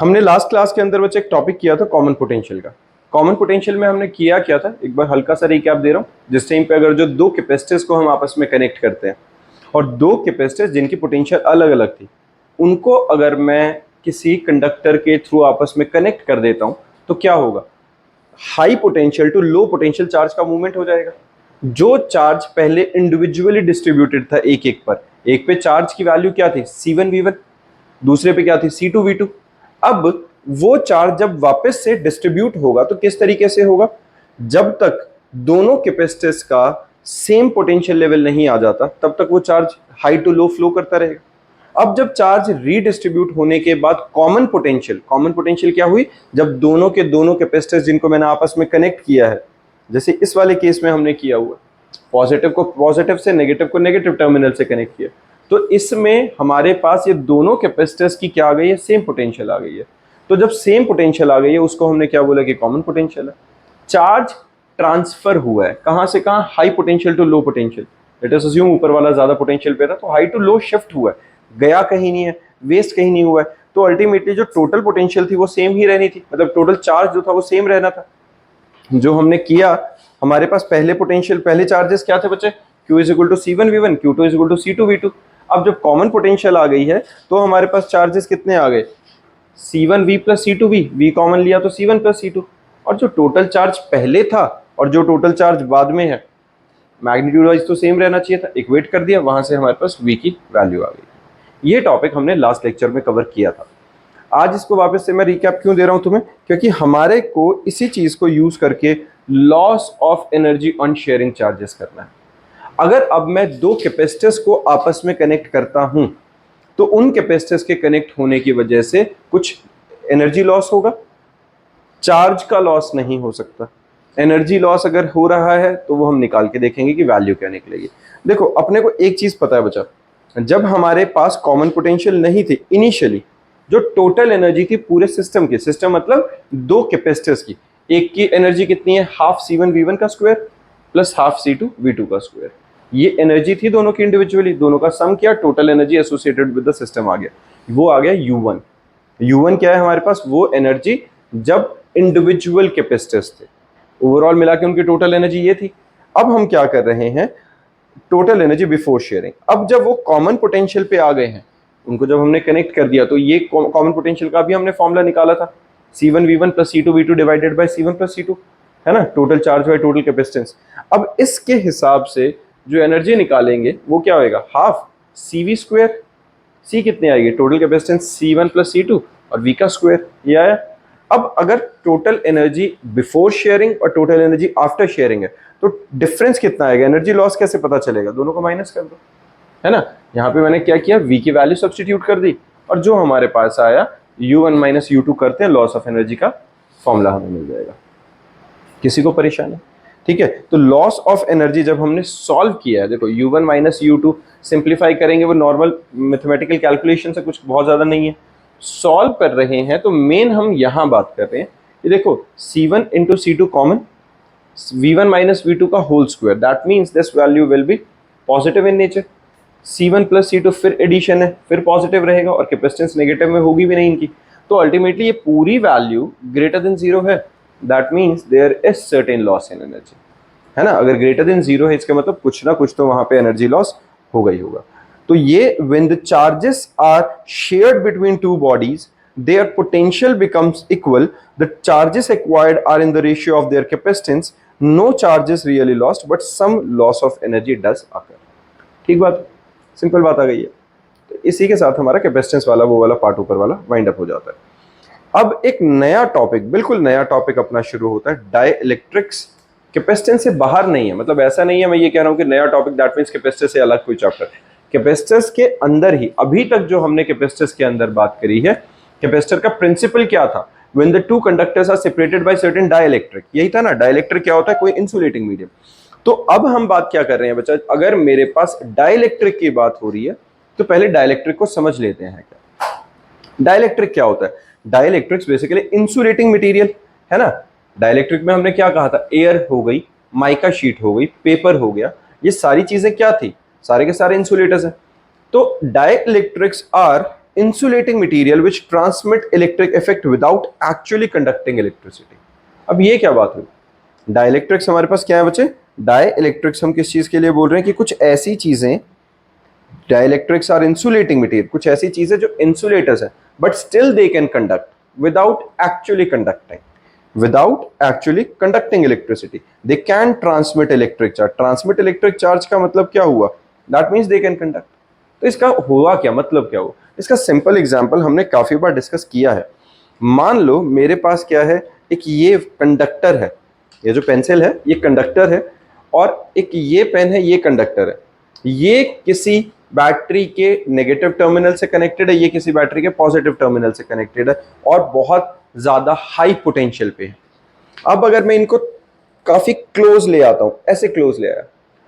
हमने last class के अंदर बच्चे एक टॉपिक किया था कॉमन पोटेंशियल का। कॉमन पोटेंशियल में हमने किया क्या था, एक बार हल्का सा रिकैप दे रहा हूँ। जिस टाइम पे अगर जो दो कैपेसिटर्स को हम आपस में कनेक्ट करते हैं और दो कैपेसिटर्स जिनकी पोटेंशियल अलग अलग थी, उनको अगर मैं किसी कंडक्टर के थ्रू आपस में कनेक्ट कर देता हूँ तो क्या होगा, high potential to low potential charge का मूवमेंट हो जाएगा। जो चार्ज पहले इंडिविजुअली डिस्ट्रीब्यूटेड था एक एक पर, एक पे चार्ज की वैल्यू क्या थी C1V1, दूसरे पे क्या थी C2V2। अब वो चार्ज जब वापस से डिस्ट्रीब्यूट होगा तो किस तरीके से होगा, जब तक दोनों कैपेसिटर्स का सेम पोटेंशियल लेवल नहीं आ जाता तब तक वो charge high to low flow करता रहेगा। अब जब चार्ज रीडिस्ट्रीब्यूट होने के बाद कॉमन पोटेंशियल क्या हुई, जब दोनों के दोनों कैपेसिटर्स जिनको मैंने आपस में कनेक्ट किया है, जैसे इस वाले केस में हमने किया हुआ, पॉजिटिव को पॉजिटिव से, नेगेटिव को नेगेटिव टर्मिनल से कनेक्ट किया, तो इसमें हमारे पास ये दोनों कैपेसिटर्स की क्या आ गई है, सेम पोटेंशियल आ गई है। तो जब सेम पोटेंशियल आ गई है उसको हमने क्या बोला कि कॉमन पोटेंशियल है। चार्ज ट्रांसफर हुआ है कहां से कहां, high potential to low potential. Let us assume ऊपर वाला ज्यादा पोटेंशियल पे था तो हाई टू लो शिफ्ट हुआ है, गया कहीं नहीं है, वेस्ट कहीं नहीं हुआ है। तो अल्टीमेटली जो टोटल पोटेंशियल थी वो सेम ही रहनी थी, मतलब टोटल चार्ज जो था वो सेम रहना था। जो हमने किया, हमारे पास पहले चार्जेस क्या थे बच्चे, Q is equal to C1V1, Q2 is equal to C2V2। अब जब कॉमन पोटेंशियल आ गई है तो हमारे पास चार्जेस कितने आ गए, C1V plus C2V, V common लिया तो C1 प्लस C2। और जो टोटल चार्ज पहले था और जो टोटल चार्ज बाद में है, मैग्नीट्यूड वाइज तो सेम रहना चाहिए था, इक्वेट कर दिया, वहां से हमारे पास V की वैल्यू आ गई। ये टॉपिक हमने लास्ट लेक्चर में कवर किया था। आज इसको वापस से मैं रिकैप क्यों दे रहा हूं तुम्हें, क्योंकि हमारे को इसी चीज को यूज करके loss of energy on sharing charges करना है। अगर अब मैं दो कैपेसिटर्स को आपस में कनेक्ट करता हूं तो उन कैपेसिटर्स के कनेक्ट होने की वजह से कुछ एनर्जी लॉस होगा, चार्ज का लॉस नहीं हो सकता। एनर्जी लॉस अगर हो रहा है तो वो हम निकाल के देखेंगे कि वैल्यू क्या निकलेगी। देखो अपने को एक चीज पता है बच्चा, जब हमारे पास कॉमन पोटेंशियल नहीं थी इनिशियली, जो टोटल एनर्जी थी पूरे सिस्टम की, सिस्टम मतलब दो कैपेसिटर्स की, एक की एनर्जी कितनी है, हाफ C1V1 का स्क्वायर प्लस हाफ C2V2 का स्क्वायर। ये एनर्जी थी दोनों की इंडिविजुअली, दोनों का सम किया, total energy associated with the system आ गया, वो आ गया U1। U1 क्या है हमारे पास, वो एनर्जी जब इंडिविजुअल कैपेसिटर्स थे, ओवरऑल मिला के उनकी टोटल एनर्जी ये थी। अब हम क्या कर रहे हैं, टोटल एनर्जी बिफोर शेयरिंग। अब जब वो कॉमन पोटेंशियल पे आ गए हैं, उनको जब हमने कनेक्ट कर दिया तो ये कॉमन पोटेंशियल का भी हमने फॉर्मूला निकाला था, C1V1 plus C2V2 divided by C1 plus C2, है ना, total charge by total capacitance. अब इसके हिसाब से जो एनर्जी निकालेंगे वो क्या होएगा, हाफ CV स्क्वायर, C कितने आएगी, total capacitance C1 plus C2 और V का स्क्वायर, ये आया। अब अगर टोटल एनर्जी बिफोर शेयरिंग और टोटल एनर्जी आफ्टर शेयरिंग है तो डिफरेंस कितना आएगा, एनर्जी लॉस कैसे पता चलेगा, दोनों को माइनस कर दो, है ना। यहाँ पे मैंने क्या किया, V की वैल्यू सब्स्टिट्यूट कर दी और जो हमारे पास आया U1 माइनस U2 करते हैं, लॉस ऑफ एनर्जी का फॉर्मूला हमें मिल जाएगा। किसी को परेशानी, ठीक है। तो लॉस ऑफ एनर्जी जब हमने सॉल्व किया है, देखो U1 माइनस U2 सिंप्लीफाई करेंगे, वो नॉर्मल मैथमेटिकल कैलकुलेशन से कुछ बहुत ज्यादा नहीं है, सॉल्व कर रहे हैं तो मेन हम यहाँ बात कर रहे हैं, ये देखो C1 into C2 common, V1 minus V2 का whole square, that means this value will be positive in nature. C1 plus C2 फिर एडिशन है, फिर पॉजिटिव रहेगा और कैपेसिटेंस नेगेटिव में होगी भी नहीं इनकी, तो अल्टीमेटली ये पूरी वैल्यू ग्रेटर देन जीरो है, that means there is certain loss in energy, है ना। अगर ग्रेटर देन जीरो है इसका मतलब कुछ ना कुछ तो वहां पे एनर्जी लॉस होगा ही होगा। तो ये when the charges are shared between two bodies their potential becomes equal, the charges acquired are in the ratio of their capacitance, no charge is really lost but some loss of energy does occur। ठीक बात, simple बात आ गई है। तो इसी के साथ हमारा कैपेसिटेंस वाला वो वाला पार्ट ऊपर वाला वाइंड अप हो जाता है। अब एक नया टॉपिक, बिल्कुल नया टॉपिक अपना शुरू होता है, डाइइलेक्ट्रिक्स। कैपेसिटेंस से बाहर नहीं है, मतलब ऐसा नहीं है मैं ये कह रहा हूँ कि नया टॉपिक दैट मींस कैपेसिटर से अलग कोई चैप्टर, कैपेसिटर्स के अंदर ही अभी तक जो हमने कैपेसिटर्स के अंदर बात करी है, कैपेसिटर का प्रिंसिपल क्या था, when the two conductors are separated by certain dielectric, यही था ना। डाइइलेक्ट्रिक क्या होता है, कोई इंसुलेटिंग मीडियम। तो अब हम बात क्या कर रहे हैं बच्चा, अगर मेरे पास डाइइलेक्ट्रिक की बात हो रही है तो पहले डाइइलेक्ट्रिक को समझ लेते हैं। क्या डाइइलेक्ट्रिक क्या होता है, डाइइलेक्ट्रिक्स बेसिकली इंसुलेटिंग मटेरियल, है ना। डाइइलेक्ट्रिक में हमने क्या कहा था, एयर हो गई, माइका शीट हो गई, पेपर हो गया, ये सारी चीजें क्या थी, सारे के सारे इंसुलेटर्स हैं। तो डाइइलेक्ट्रिक्स are insulating material which transmit electric effect without actually conducting electricity. अब ये क्या बात हुई? डाइलेक्ट्रिक्स हमारे पास क्या है बच्चे? डाइलेक्ट्रिक्स हम किस चीज के लिए बोल रहे हैं कि कुछ ऐसी चीजें, डाइलेक्ट्रिक्स आर इंसुलेटिंग मटेरियल, कुछ ऐसी चीजें जो इंसुलेटर्स है but still they can conduct without actually conducting, without actually conducting electricity. They can transmit electric charge. Transmit electric charge का मतलब क्या हुआ? That means they can conduct. तो इसका हुआ क्या, मतलब क्या हुआ? इसका सिंपल एग्जांपल हमने काफी बार डिस्कस किया है. मान लो मेरे पास क्या है, एक ये कंडक्टर है, ये जो पेंसिल है ये कंडक्टर है, और एक ये पेन है ये कंडक्टर है. ये किसी बैटरी के नेगेटिव टर्मिनल से कनेक्टेड है, ये किसी बैटरी के पॉजिटिव टर्मिनल से कनेक्टेड है, और बहुत ज्यादा हाई पोटेंशियल पे है. अब अगर मैं इनको काफी क्लोज ले आता हूं, ऐसे क्लोज ले आया,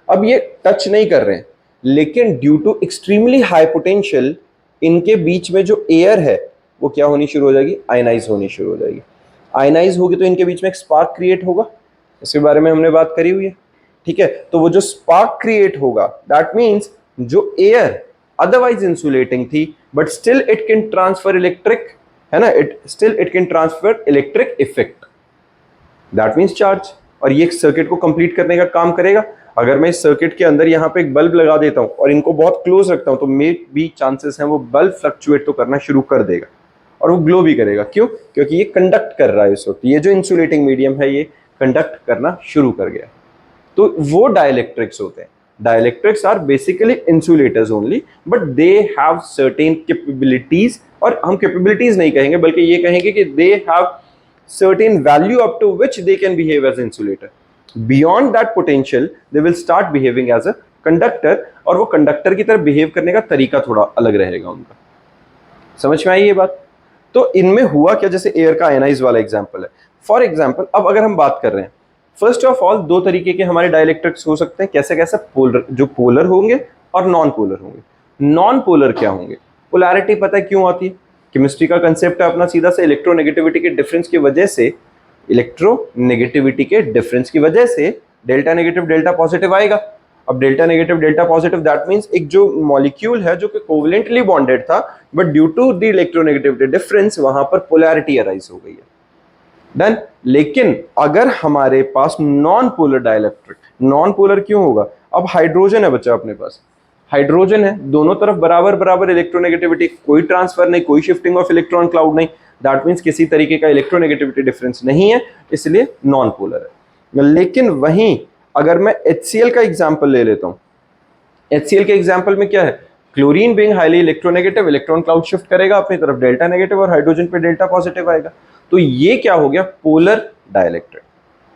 अब ये टच नहीं कर रहे हैं, लेकिन due to extremely high potential इनके बीच में जो एयर है वो क्या होनी शुरू हो जाएगी? आयनाइज होनी शुरू हो जाएगी. आयनाइज होगी तो इनके बीच में एक स्पार्क क्रिएट होगा, इसके बारे में हमने बात करी हुई है. ठीक है, तो वो जो स्पार्क क्रिएट होगा, दैट मीन्स जो एयर अदरवाइज इंसुलेटिंग थी but still it can transfer electric, है ना, it can transfer electric effect, that means charge. और ये सर्किट को कंप्लीट करने का काम करेगा. अगर मैं इस सर्किट के अंदर यहाँ पे एक बल्ब लगा देता हूँ और इनको बहुत क्लोज रखता हूँ, तो मे भी चांसेस हैं वो बल्ब फ्लक्चुएट तो करना शुरू कर देगा और वो ग्लो भी करेगा. क्यों? क्योंकि ये कंडक्ट कर रहा है इस वक्त, ये जो इंसुलेटिंग मीडियम है ये कंडक्ट करना शुरू कर गया. तो वो डाइलेक्ट्रिक्स होते हैं. Dielectrics are basically insulators only, but they have certain capabilities, और हम कैपेबिलिटीज नहीं कहेंगे बल्कि ये कहेंगे कि they have certain value up to which they can behave as insulator. Beyond that potential they will start behaving as a conductor, और वो कंडक्टर की तरह बिहेव करने का तरीका थोड़ा अलग रहेगा उनका. समझ में आई ये बात? तो इनमें हुआ क्या, जैसे एयर का आयनाइज वाला एग्जाम्पल है. फॉर एग्जाम्पल अब अगर हम बात कर रहे हैं, फर्स्ट ऑफ ऑल दो तरीके के हमारे डाइलेक्ट्रिक्स हो सकते हैं. कैसे कैसे? पोलर, जो पोलर होंगे और नॉन पोलर होंगे. नॉन पोलर क्या होंगे? पोलैरिटी पता है क्यों आती है? केमिस्ट्री का कंसेप्ट है अपना सीधा से, इलेक्ट्रोनेगेटिविटी के डिफरेंस की वजह से, इलेक्ट्रोनेगेटिविटी के डिफरेंस की वजह से डेल्टा नेगेटिव डेल्टा पॉजिटिव आएगा. अब delta negative delta positive, that means एक जो मॉलिक्यूल है जो कि कोवलेंटली बॉन्डेड था, but due to the electronegativity difference वहां पर पोलैरिटी अराइज हो गई है. डन. लेकिन अगर हमारे पास non polar dielectric, non polar क्यों होगा? अब हाइड्रोजन है बच्चा अपने पास, हाइड्रोजन है, दोनों तरफ बराबर बराबर इलेक्ट्रोनेगेटिविटी, कोई ट्रांसफर नहीं, कोई शिफ्टिंग ऑफ इलेक्ट्रॉन क्लाउड नहीं, दैट मींस किसी तरीके का इलेक्ट्रोनेगेटिविटी डिफरेंस नहीं है, इसलिए नॉन पोलर है. लेकिन वहीं अगर मैं HCl का एग्जांपल ले लेता हूं, HCl के एग्जांपल में क्या है? Chlorine being highly electronegative, electron cloud shift करेगा अपनी तरफ, डेल्टा नेगेटिव, और हाइड्रोजन पे डेल्टा पॉजिटिव आएगा. तो ये क्या हो गया? Polar dielectric.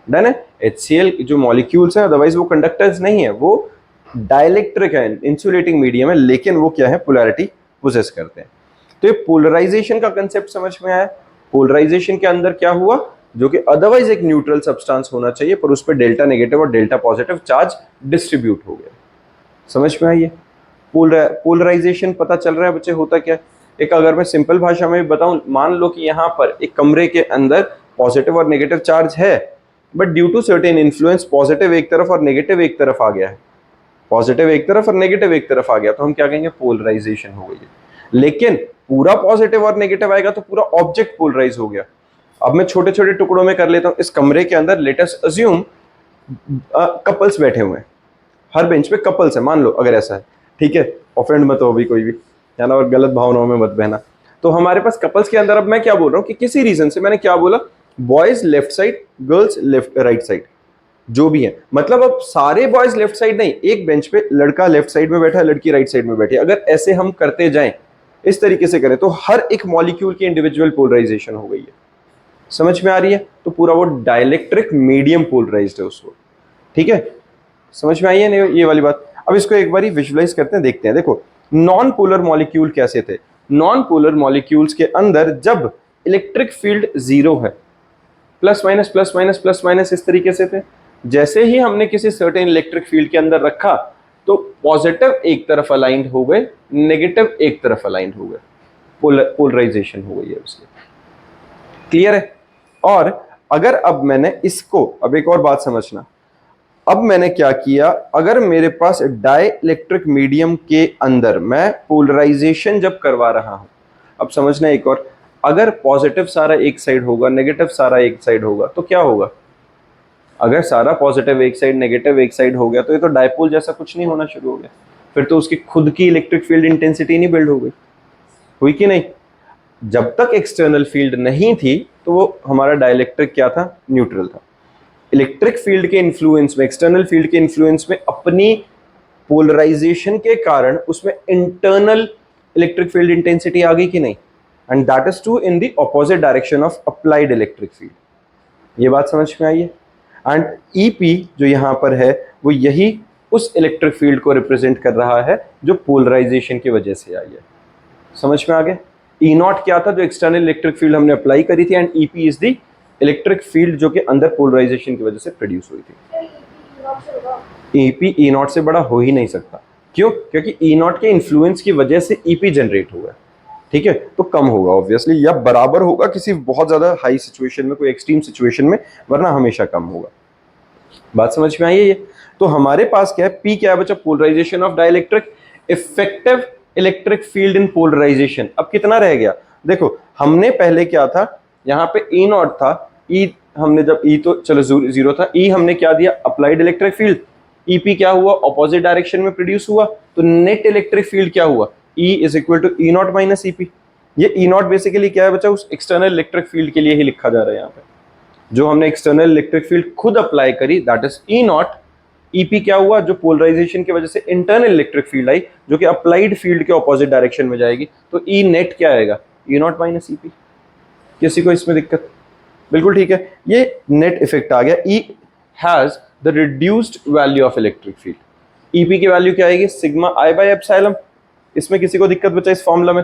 डन है. HCl जो मॉलिक्यूल्स हैं अदरवाइज वो कंडक्टर्स नहीं है, वो डाइलेक्ट्रिक है, इंसुलेटिंग मीडियम है, लेकिन वो क्या है? पोलैरिटी पोजेस करते हैं. तो ये पोलराइजेशन का कंसेप्ट समझ में आया. पोलराइजेशन के अंदर क्या हुआ? जो कि अदरवाइज एक न्यूट्रल सब्सटेंस होना चाहिए, पर उस पर डेल्टा नेगेटिव और डेल्टा पॉजिटिव चार्ज डिस्ट्रीब्यूट हो गया. समझ में आई है? पोलराइजेशन पता चल रहा है बच्चे होता क्या? एक अगर मैं सिंपल भाषा में बताऊं, मान लो कि यहाँ पर एक कमरे के अंदर पॉजिटिव और नेगेटिव चार्ज है, but due to certain influence positive एक तरफ और नेगेटिव एक तरफ आ गया है, पॉजिटिव एक तरफ और नेगेटिव एक तरफ आ गया, तो हम क्या कहेंगे? पोलराइजेशन हो गई है. लेकिन पूरा पॉजिटिव और नेगेटिव आएगा तो पूरा ऑब्जेक्ट पोलराइज हो गया. अब मैं छोटे छोटे टुकड़ों में कर लेता हूं. इस कमरे के अंदर लेट अस अज्यूम कपल्स बैठे हुए हैं, हर बेंच पे कपल्स है, मान लो अगर ऐसा है, ठीक है, ऑफेंड मत हो अभी कोई भी, है ना, और गलत भावनाओं में मत बहना. तो हमारे पास कपल्स के अंदर अब मैं क्या बोल रहा हूँ कि किसी रीजन से मैंने क्या बोला? Boys left side, girls left right side, जो भी है, मतलब अब सारे बॉयज लेफ्ट साइड नहीं, एक बेंच पे लड़का लेफ्ट साइड में बैठा है, लड़की राइट साइड में बैठी है. अगर ऐसे हम करते जाएं, इस तरीके से करें, तो हर एक मॉलिक्यूल की इंडिविजुअल पोलराइजेशन हो गई है. समझ में आ रही है? तो पूरा वो डाइलेक्ट्रिक मीडियम पोलराइज्ड है उसको. ठीक है, समझ में आई है ये वाली बात? अब इसको एक बार विजुअलाइज करते हैं, देखते हैं. देखो, नॉन पोलर मॉलिक्यूल कैसे थे? नॉन पोलर मॉलिक्यूल्स के अंदर जब इलेक्ट्रिक फील्ड जीरो है, plus minus plus minus plus minus इस तरीके से थे. जैसे ही हमने किसी सर्टेन इलेक्ट्रिक फील्ड के अंदर रखा, तो पॉजिटिव एक तरफ अलाइंड हो गए, नेगेटिव एक तरफ अलाइंड हो गए, पोलराइजेशन हो गई है उसकी. क्लियर है? और अगर अब मैंने इसको, अब एक और बात समझना, अब मैंने क्या किया, अगर मेरे पास डाइलेक्ट्रिक मीडियम के अंदर मैं पोलराइजेशन जब करवा रहा हूं, अब समझना एक और, अगर पॉजिटिव सारा एक साइड होगा, नेगेटिव सारा एक साइड होगा, तो क्या होगा? अगर सारा पॉजिटिव एक साइड, नेगेटिव एक साइड हो गया, तो ये तो डायपोल जैसा कुछ नहीं होना शुरू हो गया, फिर तो उसकी खुद की इलेक्ट्रिक फील्ड इंटेंसिटी नहीं बिल्ड हो गई, हुई कि नहीं? जब तक एक्सटर्नल फील्ड नहीं थी तो वो हमारा डाइलेक्ट्रिक क्या था? न्यूट्रल था। इलेक्ट्रिक फील्ड के इन्फ्लुएंस में, एक्सटर्नल फील्ड के इन्फ्लुएंस में अपनी पोलराइजेशन के कारण उसमें इंटरनल इलेक्ट्रिक फील्ड इंटेंसिटी आ गई कि नहीं? And that is true in the opposite direction of applied electric field. ये बात समझ में आई है? एंड ईपी जो यहाँ पर है वो यही उस इलेक्ट्रिक फील्ड को रिप्रेजेंट कर रहा है जो पोलराइजेशन की वजह से आई है। समझ में आ गया? ई नॉट क्या था? जो एक्सटर्नल इलेक्ट्रिक फील्ड हमने अप्लाई करी थी, and EP is the electric field जो कि अंदर पोलराइजेशन की वजह से प्रोड्यूस हुई थी। ईपी ई नॉट से बड़ा हो ही नहीं सकता। क्यों? क्योंकि ई नॉट के इन्फ्लुएंस की वजह से ईपी जनरेट हुआ है, ठीक है? तो कम होगा ऑब्वियसली, या बराबर होगा किसी बहुत ज्यादा हाई सिचुएशन में, कोई एक्सट्रीम सिचुएशन में, वरना हमेशा कम होगा। बात समझ में आई है ये? तो हमारे पास क्या है? पी क्या है बच्चा? Polarization of dielectric, effective electric field in polarization. अब कितना रह गया? देखो हमने पहले क्या था, यहाँ पे ई नॉट था, ई हमने जब ई तो चलो जीरो था, ई हमने क्या दिया? Applied electric field. ईपी क्या हुआ? ऑपोजिट डायरेक्शन में प्रोड्यूस हुआ, तो नेट इलेक्ट्रिक फील्ड क्या हुआ? E is equal to E not minus EP. ये ई नॉट बेसिकली क्या है बच्चा? उस एक्सटर्नल इलेक्ट्रिक फील्ड के लिए ही लिखा जा रहा है यहाँ पे, जो हमने एक्सटर्नल इलेक्ट्रिक फील्ड खुद अप्लाई करी, that is E not. EP क्या हुआ? जो पोलराइजेशन की वजह से इंटरनल इलेक्ट्रिक फील्ड आई, जो कि अप्लाइड फील्ड के ऑपोजिट डायरेक्शन में जाएगी, तो ई नेट क्या आएगा? ई नॉट माइनस ईपी। किसी को इसमें दिक्कत? बिल्कुल ठीक है, ये नेट इफेक्ट आ गया। E has the reduced value of electric field. EP की वैल्यू क्या आएगी? Sigma I by epsilon. इसमें किसी को दिक्कत बचा इस फॉर्मूला में?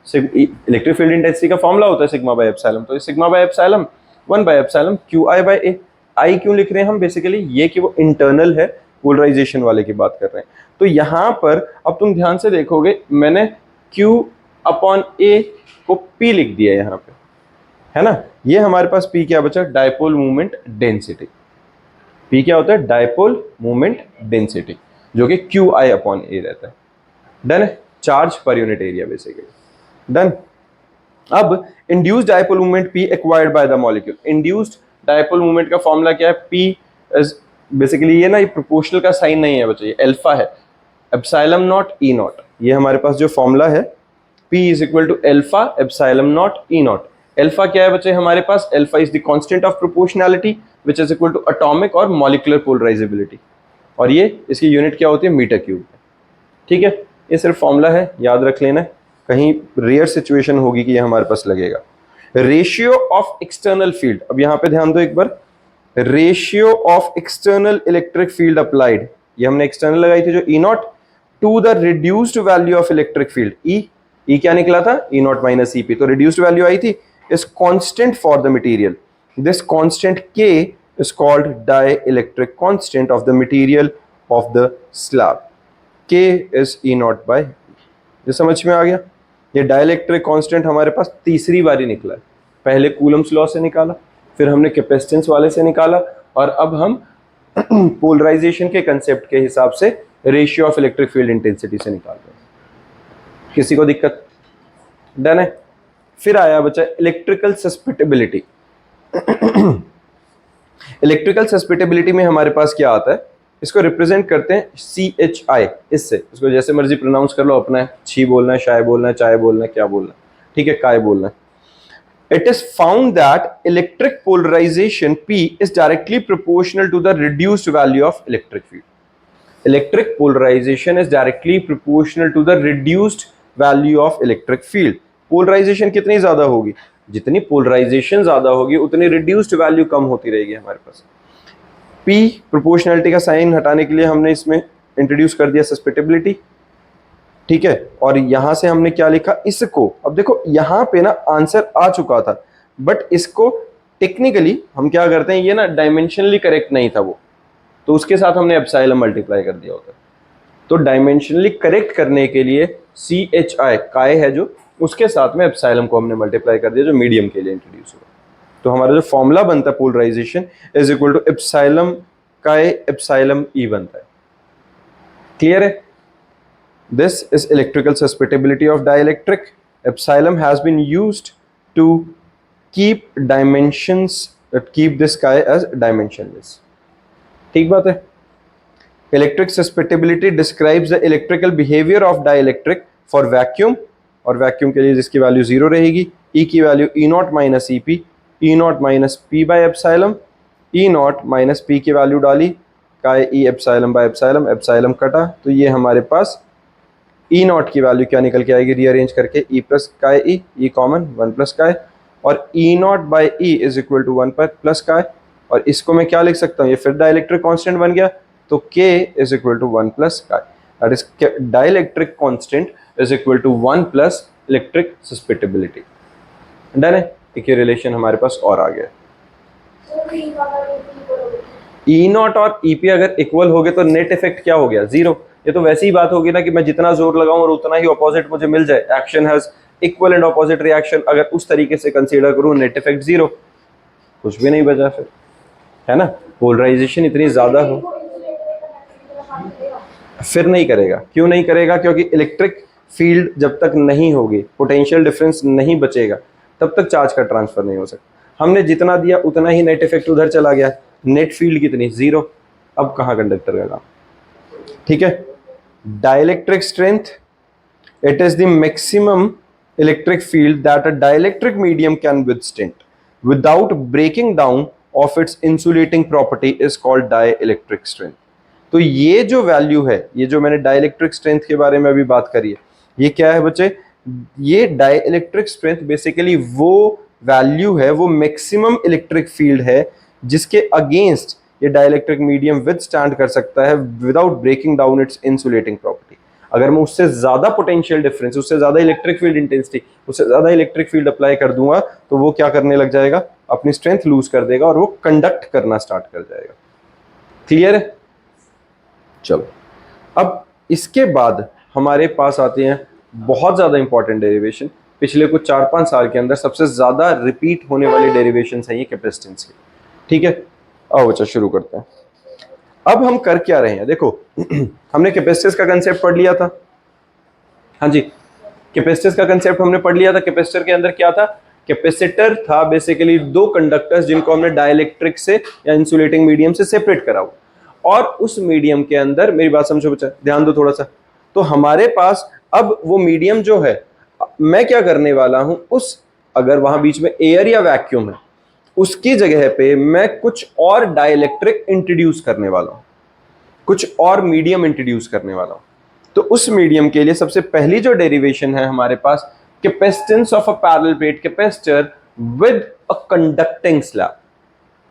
इलेक्ट्रिक फील्ड इंटेंसिटी का फॉर्मूला होता है सिग्मा बाय एप्सिलॉन, तो sigma by epsilon 1 by epsilon Q I by A. I क्यों लिख रहे हैं हम? बेसिकली ये कि वो इंटरनल है, पोलराइजेशन वाले की बात कर रहे हैं। तो यहां पर अब तुम ध्यान से देखोगे, मैंने Q अपॉन A को P लिख दिया यहाँ पे, है ना? ये हमारे पास P क्या बचा? Dipole movement density. P क्या होता है? डायपोल मूवमेंट डेंसिटी, जो कि QI अपॉन A रहता है। डन है? Charge per unit area basically. Done. अब induced dipole movement P acquired by the molecule. Induced dipole movement का फॉर्मूला क्या है? P इज बेसिकली, ये ना ये प्रोपोर्शनल का साइन नहीं है बच्चे, ये अल्फा है, एप्सिलॉन नॉट ई नॉट। ये हमारे पास जो फॉर्मूला है, P is equal to alpha epsilon not E not. Alpha क्या है बच्चे हमारे पास? Alpha is the constant of proportionality which is equal to atomic और मॉलिक्यूलर पोलराइजेबिलिटी, और ये इसकी यूनिट क्या होती है? Metre cube. ठीक है, ये सिर्फ फॉर्मूला है, याद रख लेना। कहीं रेयर सिचुएशन होगी कि ये हमारे पास लगेगा। रेशियो ऑफ एक्सटर्नल फील्ड, अब यहां पे ध्यान दो एक बार, ratio of external electric field applied, ये हमने एक्सटर्नल लगाई थी जो E not, to the reduced value of electric field E क्या निकला था? ई नॉट माइनस ईपी, तो रिड्यूस्ड वैल्यू आई थी, is constant for the material. This constant K is called dielectric constant of the material of the slab. K is E not by, ये समझ में आ गया? ये डाइलेक्ट्रिक कांस्टेंट हमारे पास तीसरी बारी निकला है। पहले कूलम्स लॉ से निकाला, फिर हमने कैपेसिटेंस वाले से निकाला, और अब हम पोलराइजेशन के कंसेप्ट के हिसाब से ratio of electric field intensity से निकाल रहे हैं। किसी को दिक्कत? डन है। फिर आया बच्चा इलेक्ट्रिकल सस्पिटेबिलिटी। इलेक्ट्रिकल सस्पिटेबिलिटी में हमारे पास क्या आता है? इसको रिप्रेजेंट करते हैं CHI, इससे, इसको जैसे मर्जी प्रोनाउंस कर लो, अपना है, छी बोलना है, शाय बोलना है, चाय बोलना है, क्या बोलना है, ठीक है, काय बोलना है। It is found that electric polarization P is directly proportional to the reduced value of electric field. Electric polarization is directly proportional to the reduced value of electric field. Polarization कितनी ज्यादा होगी? जितनी पोलराइजेशन ज्यादा होगी उतनी reduced value कम होती रहेगी हमारे पास। P प्रोपोर्शनैलिटी का साइन हटाने के लिए हमने इसमें इंट्रोड्यूस कर दिया सस्पिटेबिलिटी, ठीक है, और यहां से हमने क्या लिखा? इसको, अब देखो यहां पे ना आंसर आ चुका था, बट इसको टेक्निकली हम क्या करते हैं, ये ना डायमेंशनली करेक्ट नहीं था वो, तो उसके साथ हमने एप्सिलॉन मल्टीप्लाई कर दिया होता। तो डायमेंशनली करेक्ट करने के लिए CHI काय है जो, उसके साथ में एप्सिलॉन को हमने मल्टीप्लाई कर दिया, जो मीडियम के लिए इंट्रोड्यूस हुआ। तो हमारा जो फॉर्मूला बनता है polarization is equal to epsilon chi epsilon E बनता है। क्लियर है? This is electrical susceptibility of dielectric, epsilon has been used to keep this chi as dimensionless. ठीक बात है। Electric susceptibility describes the electrical behaviour of dielectric for vacuum, और vacuum के लिए जिसकी वैल्यू 0 रहेगी, ई की value E not minus E P, E not minus P by epsilon, E not minus P की वैल्यू डाली, chi E epsilon by epsilon, epsilon कटा तो ये हमारे पास ई नॉट की वैल्यू क्या निकल के आएगी, रीअरेंज करके ई प्लस काय ई कॉमन 1 प्लस काय, और E not by E is equal to 1 plus chi, और इसको मैं क्या लिख सकता हूँ, ये फिर डाइलेक्ट्रिक कांस्टेंट बन गया, तो k is equal to 1 plus chi, that is dielectric constant is equal to 1 plus electric susceptibility. Done है। एक ये रिलेशन हमारे पास और आ गया। ई नॉट और ई पी अगर इक्वल हो गए तो नेट इफेक्ट क्या हो गया, 0। ये तो वैसी ही बात होगी ना कि मैं जितना जोर लगाऊं और उतना ही ऑपोजिट मुझे मिल जाए, action has equal and opposite reaction, अगर उस तरीके से कंसीडर करूं नेट इफेक्ट 0, कुछ भी नहीं बचा फिर, है ना। पोलराइजेशन इतनी ज्यादा हो फिर नहीं करेगा। क्यों नहीं करेगा, क्योंकि इलेक्ट्रिक फील्ड जब तक नहीं होगी, पोटेंशियल डिफरेंस नहीं बचेगा, तब तक चार्ज का ट्रांसफर नहीं हो सकता। हमने जितना दिया उतना ही नेट इफेक्ट उधर चला गया, नेट फील्ड कितनी, 0। अब कहाँ कंडक्टर का काम। ठीक है। Dielectric strength, it is the maximum electric field that a dielectric medium can withstand without breaking down of its insulating property is called dielectric strength. तो ये जो वैल्यू है, ये जो मैंने डाइलेक्ट्रिक स्ट्रेंथ के बारे में अभी बात करी है, ये क्या है बच्चे, ये डाइलेक्ट्रिक स्ट्रेंथ बेसिकली वो वैल्यू है, वो मैक्सिमम इलेक्ट्रिक फील्ड है जिसके अगेंस्ट ये डाइलेक्ट्रिक मीडियम विथस्टैंड कर सकता है without breaking down its insulating property. अगर मैं उससे ज्यादा पोटेंशियल डिफरेंस, उससे ज्यादा इलेक्ट्रिक फील्ड इंटेंसिटी, उससे ज्यादा इलेक्ट्रिक फील्ड अप्लाई कर दूंगा तो वो क्या करने लग जाएगा, अपनी स्ट्रेंथ लूज कर देगा और वो कंडक्ट करना स्टार्ट कर जाएगा। क्लियर है। चलो अब इसके बाद हमारे पास आते हैं बहुत ज्यादा इंपॉर्टेंट डेरिवेशन, पिछले कुछ 4-5 साल के अंदर सबसे ज्यादा रिपीट होने वाली डेरिवेशन है ये कैपेसिटेंस की। ठीक है। आओ बच्चा शुरू करते हैं। अब हम कर क्या रहे हैं, देखो हमने कैपेसिटेंस का कंसेप्ट पढ़ लिया था। हाँ जी, कैपेसिटेंस का कंसेप्ट हमने पढ़ लिया था। कैपेसिटर के अंदर क्या था, कैपेसिटर था बेसिकली 2 कंडक्टर्स जिनको हमने डाइलेक्ट्रिक से या इंसुलेटिंग मीडियम से सेपरेट करा हुआ, और उस मीडियम के अंदर, मेरी बात समझो बच्चा, ध्यान दो थोड़ा सा, तो हमारे पास अब वो मीडियम जो है, मैं क्या करने वाला हूं, उस अगर वहां बीच में एयर या वैक्यूम है, उसकी जगह पे मैं कुछ और डाइलेक्ट्रिक इंट्रोड्यूस करने वाला हूं, कुछ और मीडियम इंट्रोड्यूस करने वाला हूं। तो उस मीडियम के लिए सबसे पहली जो डेरिवेशन है हमारे पास, capacitance of a parallel plate capacitor with a conducting slab.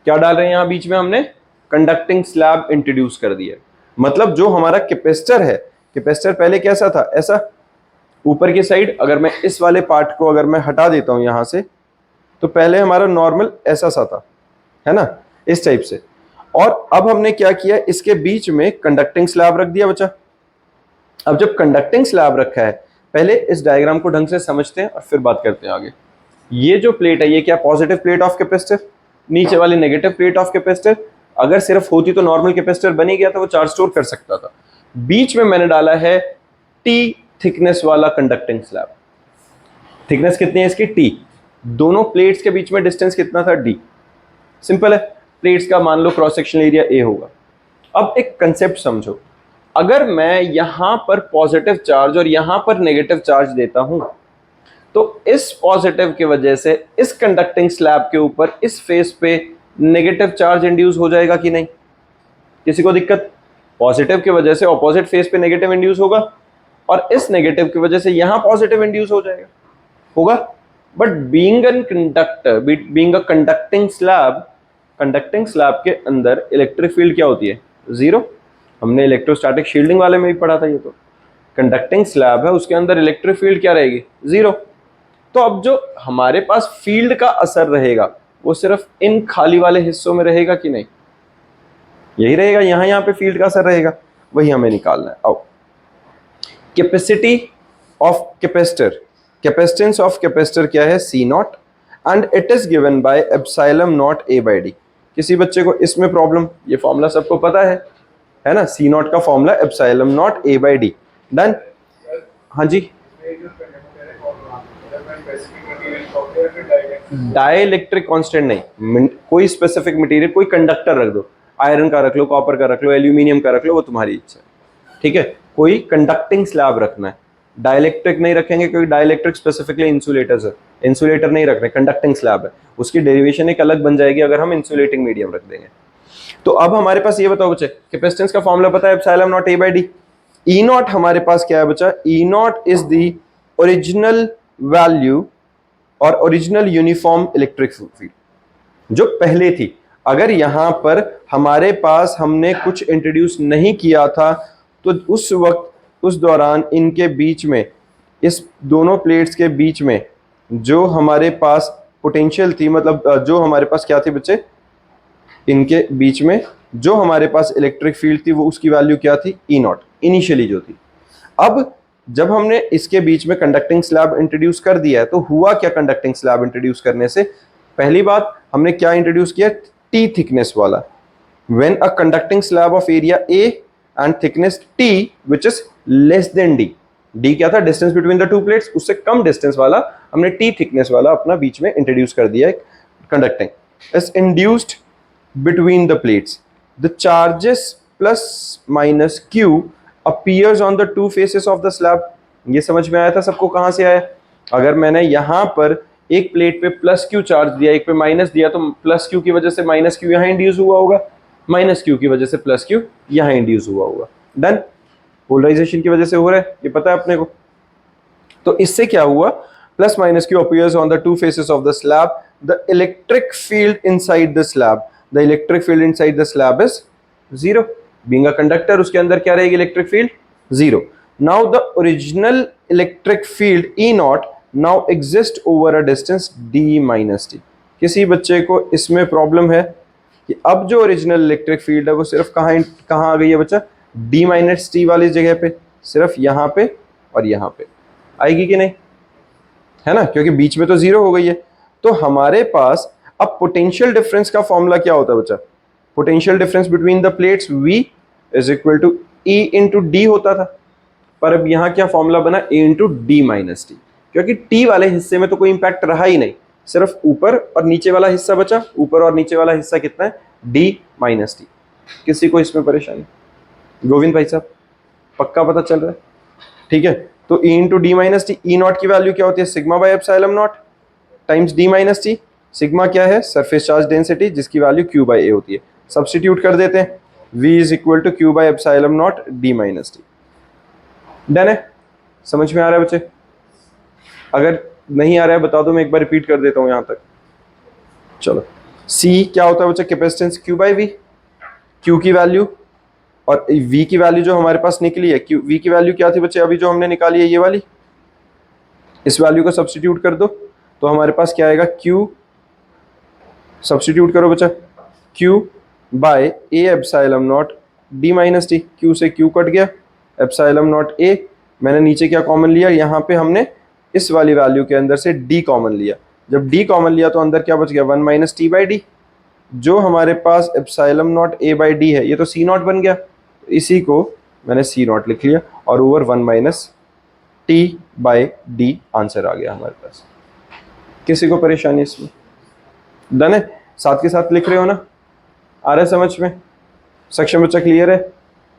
क्या डाल रहे हैं यहां बीच में, हमने कंडक्टिंग स्लैब इंट्रोड्यूस कर दिया। मतलब जो हमारा कैपेसिटर है, कैपेसिटर पहले कैसा था, ऐसा ऊपर की साइड, अगर मैं इस वाले पार्ट को अगर मैं हटा देता हूं यहां से, तो पहले हमारा नॉर्मल ऐसा सा था, है ना, इस टाइप से। और अब हमने क्या किया, इसके बीच में कंडक्टिंग स्लैब रख दिया बच्चा। अब जब कंडक्टिंग स्लैब रखा है, पहले इस डायग्राम को ढंग से समझते हैं और फिर बात करते हैं आगे। ये जो प्लेट है, ये क्या पॉजिटिव प्लेट ऑफ कैपेसिटर, नीचे वाली नेगेटिव प्लेट ऑफ कैपेसिटर। अगर सिर्फ होती तो नॉर्मल कैपेसिटर बन ही गया था, वो चार्ज स्टोर कर सकता था। बीच में मैंने डाला है टी थिकनेस वाला कंडक्टिंग स्लैब। थिकनेस कितनी है इसकी, टी। दोनों प्लेट्स के बीच में डिस्टेंस कितना था, डी। सिंपल है, प्लेट्स का मान लो क्रॉस सेक्शनल एरिया ए होगा। अब एक कंसेप्ट समझो, अगर मैं यहां पर पॉजिटिव चार्ज और यहां पर नेगेटिव चार्ज देता हूं, तो इस पॉजिटिव की वजह से इस कंडक्टिंग स्लैब के ऊपर इस फेस पे नेगेटिव चार्ज इंड्यूस हो जाएगा कि नहीं, किसी को दिक्कत। पॉजिटिव की वजह से ऑपोजिट फेस पे नेगेटिव इंड्यूस होगा, और इस नेगेटिव की वजह से यहां पॉजिटिव इंड्यूस हो जाएगा, होगा। But being an conductor, being a conducting slab के अंदर इलेक्ट्रिक फील्ड क्या होती है, 0। हमने इलेक्ट्रोस्टैटिक शील्डिंग वाले में भी पढ़ा था ये। तो कंडक्टिंग स्लैब है, उसके अंदर इलेक्ट्रिक फील्ड क्या रहेगी, 0। तो अब जो हमारे पास फील्ड का असर रहेगा वो सिर्फ इन खाली वाले हिस्सों में रहेगा कि नहीं, यही रहेगा, यहां पे फील्ड का असर रहेगा, वही हमें निकालना है। आओ, capacity of capacitor, capacitance of capacitor क्या है, C not, and it is given by epsilon not A by D। किसी बच्चे को इसमें प्रॉब्लम, ये फॉर्मूला सबको पता है ना, C नॉट का formula epsilon not A by D। Done. हाँ जी, डाइलेक्ट्रिक कांस्टेंट नहीं, कोई स्पेसिफिक मटेरियल, कोई कंडक्टर रख दो, आयरन का रख लो, कॉपर का रख लो, एल्यूमिनियम का रख लो, वो तुम्हारी इच्छा है, ठीक है। कोई कंडक्टिंग स्लैब रखना है, डाइलेक्ट्रिक नहीं रखेंगे क्योंकि डाइलेक्ट्रिक स्पेसिफिकली इंसुलेटर्स है, इंसुलेटर नहीं रख रहे, कंडक्टिंग स्लैब है, उसकी डेरिवेशन एक अलग बन जाएगी अगर हम इंसुलेटिंग मीडियम रख देंगे। तो अब हमारे पास ये बताओ बच्चे, कैपेसिटेंस का फॉर्मूला पता है, epsilon not A by D. E not हमारे पास क्या है बच्चा, E not is the original value और ओरिजिनल यूनिफॉर्म इलेक्ट्रिक फील्ड जो पहले थी। अगर यहां पर हमारे पास हमने कुछ इंट्रोड्यूस नहीं किया था तो उस वक्त, उस दौरान इनके बीच में, इस दोनों प्लेट्स के बीच में जो हमारे पास पोटेंशियल थी, मतलब जो हमारे पास क्या थी बच्चे, इनके बीच में जो हमारे पास इलेक्ट्रिक फील्ड थी वो उसकी वैल्यू क्या थी, ई नॉट इनिशियली जो थी। अब जब हमने इसके बीच में कंडक्टिंग स्लैब इंट्रोड्यूस कर दिया है तो हुआ क्या, कंडक्टिंग स्लैब इंट्रोड्यूस करने से पहली बात हमने क्या इंट्रोड्यूस किया, टी थिकनेस वाला। When a conducting slab of area A and thickness T which is less than D, D क्या था, distance between the two plates, उससे कम डिस्टेंस वाला हमने टी थिकनेस वाला अपना बीच में इंट्रोड्यूस कर दिया है। Conducting is induced between the plates, the charges plus minus q appears on the two faces of the slab। ये समझ में आया था सबको, कहां से आया, अगर मैंने यहां पर एक प्लेट पे प्लस क्यू चार्ज दिया, एक पे माइनस दिया, तो प्लस क्यू की वजह से माइनस क्यू यहां इंड्यूस हुआ होगा, माइनस क्यू की वजह से प्लस क्यू यहां इंड्यूस हुआ होगा। डन, पोलराइजेशन की वजह से हो रहा है, ये पता है अपने को। तो इससे क्या हुआ, plus minus Q appears on the two faces of the slab, the electric field inside the slab, the electric field inside the slab is zero, being a conductor उसके अंदर क्या रहेगी, electric field zero. now the original electric field E naught now exists over a distance d minus t। किसी बच्चे को इसमें problem है कि अब जो ओरिजिनल इलेक्ट्रिक फील्ड है वो सिर्फ कहाँ आ गई है बच्चा, d माइनस टी वाली जगह पे, सिर्फ यहाँ पे और यहाँ पे आएगी कि नहीं, है ना, क्योंकि बीच में तो जीरो हो गई है। तो हमारे पास अब पोटेंशियल डिफरेंस का फॉर्मूला क्या होता है बच्चा, potential difference between the plates V is equal to E into d होता था, पर अब यहाँ क्या फॉर्मूला बना, A into D minus t, क्योंकि T वाले हिस्से में तो कोई इंपैक्ट रहा ही नहीं, सिर्फ ऊपर और नीचे वाला हिस्सा बचा, ऊपर और नीचे वाला हिस्सा कितना है, D माइनस टी। किसी को इसमें परेशानी, गोविंद भाई साहब पक्का पता चल रहा है, ठीक है। तो E into D minus t, E naught की वैल्यू क्या होती है, sigma by epsilon naught times d minus t. Sigma क्या है, सरफेस चार्ज डेंसिटी, जिसकी वैल्यू क्यू बाई ए होती है, सब्स्टिट्यूट कर देते हैं, V is equal to Q by epsilon naught d minus t. Done है, समझ में आ रहा है बच्चे, अगर नहीं आ रहा है बता दो, मैं एक बार रिपीट कर देता हूं यहां तक। चलो, C क्या होता है बच्चे, capacitance Q by V, Q की वैल्यू और V की वैल्यू जो हमारे पास निकली है, V की वैल्यू क्या थी बच्चे, अभी जो हमने निकाली है ये वाली, इस वैल्यू को सब्स्टिट्यूट कर दो तो हमारे पास क्या आएगा, Q, सब्स्टिट्यूट करो बच्चा, Q by A epsilon naught D minus T, Q से Q कट गया, एप्सिलॉन नॉट A, मैंने नीचे क्या कॉमन लिया, यहाँ पे हमने इस वाली वैल्यू के अंदर से D कॉमन लिया, जब D कॉमन लिया तो अंदर क्या बच गया, 1 माइनस टी बाई डी, जो हमारे पास epsilon not A by D है ये तो C नॉट बन गया, तो इसी को मैंने C नॉट लिख लिया और over 1 minus T by D answer आ गया हमारे पास। किसी को परेशानी इसमें, डन है, साथ के साथ लिख रहे हो ना, आ रहा है समझ में, सेक्शन बच्चा क्लियर है।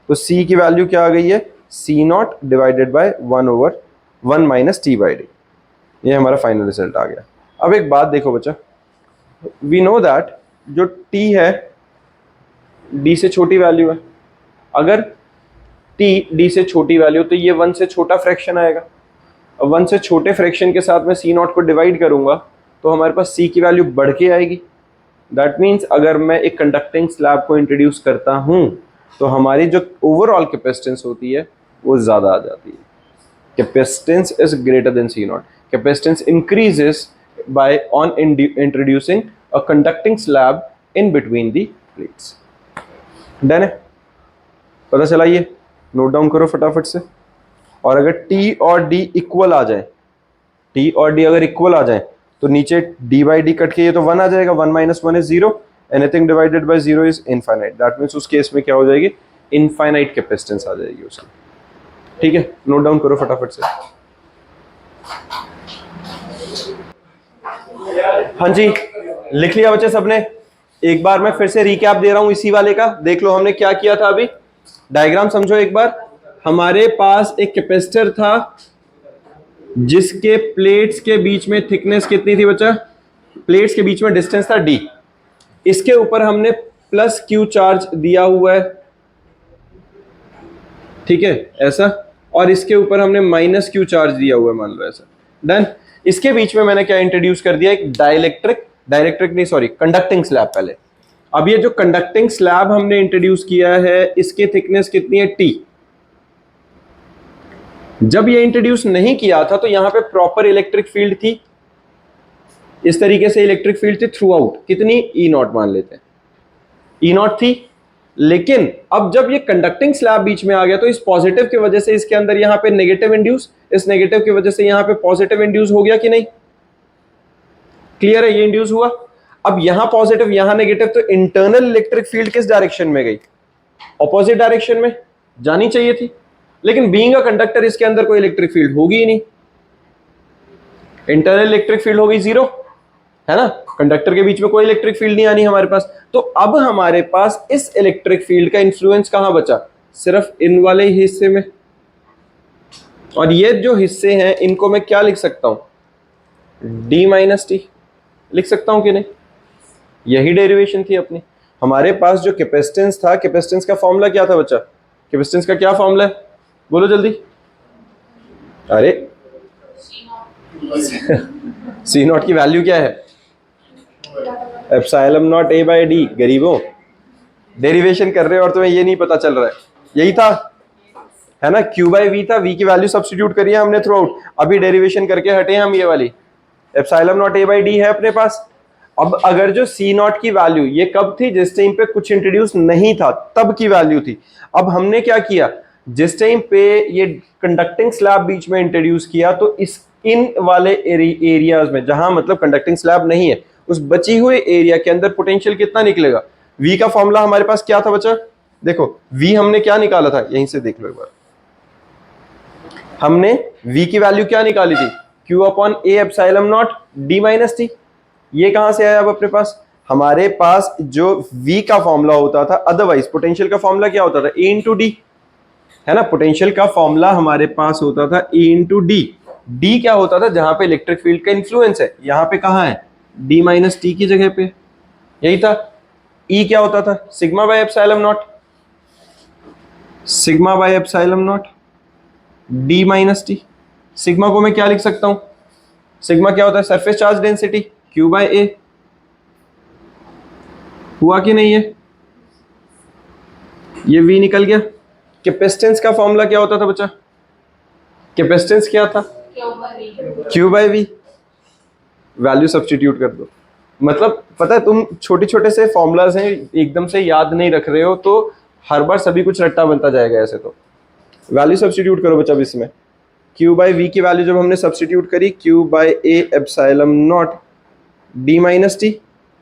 तो C की वैल्यू क्या आ गई है, C not divided by 1 over 1 minus T by D, ये हमारा फाइनल रिजल्ट आ गया। अब एक बात देखो बच्चा, वी नो दैट जो T है D से छोटी वैल्यू है, अगर T D से छोटी वैल्यू तो ये 1 से छोटा फ्रैक्शन आएगा, अब 1 से छोटे फ्रैक्शन के साथ मैं C नॉट को डिवाइड करूंगा तो हमारे पास C की वैल्यू बढ़ के आएगी। दैट मीन्स अगर मैं एक कंडक्टिंग स्लैब को इंट्रोड्यूस करता हूं तो हमारी जो ओवरऑल कैपेसिटेंस होती है वो ज्यादा आ जाती है, capacitance is greater than C not, capacitance increases by on introducing a conducting slab in between the plates. Done है, पता चला, ये नोट डाउन करो फटाफट से। और अगर T और D इक्वल आ जाए, T और D अगर इक्वल आ जाए तो नीचे D बाई डी कट के ये तो 1 आ जाएगा, 1 minus 1 is 0, anything divided by 0 is infinite, that means उस केस में क्या हो जाएगी, इनफाइनाइट कैपेसिटेंस आ जाएगी उसकी। ठीक है, नोट डाउन करो फटाफट से। हाँ जी, लिख लिया बच्चे सबने? एक बार मैं फिर से रिकैप दे रहा हूं इसी वाले का, देख लो हमने क्या किया था अभी। डायग्राम समझो एक बार। हमारे पास एक कैपेसिटर था जिसके प्लेट्स के बीच में थिकनेस कितनी थी बच्चा? प्लेट्स के बीच में डिस्टेंस था d। इसके ऊपर हमने प्लस क्यू चार्ज दिया हुआ है, ठीक है ऐसा, और इसके ऊपर हमने माइनस क्यू चार्ज दिया हुआ है, मान लो ऐसा। डन। इसके बीच में मैंने क्या इंट्रोड्यूस कर दिया? एक डाइलेक्ट्रिक नहीं सॉरी कंडक्टिंग स्लैब पहले। अब ये जो कंडक्टिंग स्लैब हमने इंट्रोड्यूस किया है इसकी थिकनेस कितनी है? टी। जब ये इंट्रोड्यूस नहीं किया था तो यहां पे प्रॉपर इलेक्ट्रिक फील्ड थी, इस तरीके से इलेक्ट्रिक फील्ड थी थ्रू आउट, कितनी? ई नॉट मान लेते हैं, ई नॉट थी। लेकिन अब जब ये कंडक्टिंग स्लैब बीच में आ गया तो इस पॉजिटिव की वजह से इसके अंदर यहां पे नेगेटिव इंड्यूस, इस नेगेटिव की वजह से यहां पे पॉजिटिव इंड्यूस हो गया कि नहीं? क्लियर है? ये इंड्यूस हुआ। अब यहां पॉजिटिव यहां नेगेटिव, तो इंटरनल इलेक्ट्रिक फील्ड किस डायरेक्शन में गई? ऑपोजिट डायरेक्शन में जानी चाहिए थी। लेकिन बीइंग अ कंडक्टर इसके अंदर कोई इलेक्ट्रिक फील्ड होगी ही नहीं, इंटरनल इलेक्ट्रिक फील्ड होगी जीरो, है ना? कंडक्टर के बीच में कोई इलेक्ट्रिक फील्ड नहीं आनी हमारे पास। तो अब हमारे पास इस इलेक्ट्रिक फील्ड का इंफ्लुएंस कहां बचा? सिर्फ इन वाले ही हिस्से में। और ये जो हिस्से हैं इनको मैं क्या लिख सकता हूं? d माइनस टी लिख सकता हूं कि नहीं? यही डेरिवेशन थी अपनी। हमारे पास जो कैपेसिटेंस था, कैपेसिटेंस का फॉर्मूला क्या था बच्चा? कैपेसिटेंस का क्या फॉर्मूला है? बोलो जल्दी। अरे सी नॉट की वैल्यू क्या है? Epsilon not A by D. गरीबों, डेरिवेशन कर रहे हो और तुम्हें ये नहीं पता चल रहा है, यही था, है ना? क्यू बाई वी था, वी की वैल्यू सब्स्टिट्यूट करी है हमने थ्रू आउट, अभी डेरिवेशन करके हटे हम ये वाली, epsilon not A by D है अपने पास। अब अगर जो सी नॉट की वैल्यू ये कब थी? जिस टाइम पे कुछ इंट्रोड्यूस नहीं था तब की वैल्यू थी। अब हमने क्या किया? जिस टाइम पे ये कंडक्टिंग स्लैब बीच में इंट्रोड्यूस किया तो इस इन वाले एरियाज में जहां मतलब कंडक्टिंग स्लैब नहीं है, उस बची हुई एरिया के अंदर पोटेंशियल कितना निकलेगा? V का फॉर्मूला हमारे पास क्या था बच्चा? देखो V हमने क्या निकाला था, यहीं से देख लो एक बार। हमने V की वैल्यू क्या निकाली थी? Q अपॉन ए epsilon naught D minus T. ये कहां से आया अब अपने पास? हमारे पास जो V का फॉर्मूला होता था, अदरवाइज पोटेंशियल का फॉर्मूला क्या होता था? A इंटू डी, है ना? पोटेंशियल का फॉर्मूला हमारे पास होता था A इंटू डी। डी क्या होता था? जहां पे इलेक्ट्रिक फील्ड का इंफ्लुएंस है, यहां पे कहां है? D माइनस टी की जगह पे, यही था। E क्या होता था? Sigma by epsilon not, sigma by epsilon naught D minus t. Sigma को मैं क्या लिख सकता हूं? सिग्मा क्या होता है? Surface charge density, Q by A. हुआ कि नहीं? ये V निकल गया। कैपेसिटेंस का फॉर्मूला क्या होता था बच्चा? कैपेसिटेंस क्या था? Q by V। Value substitute कर दो। मतलब पता है, तुम छोटे छोटे से फॉर्मूलाज हैं, एकदम से याद नहीं रख रहे हो तो हर बार सभी कुछ रट्टा बनता जाएगा ऐसे। तो वैल्यू सब्स्टिट्यूट करो बच्चा इसमें। Q बाय V की वैल्यू जब हमने सब्स्टिट्यूट करी, Q by A epsilon naught D minus T,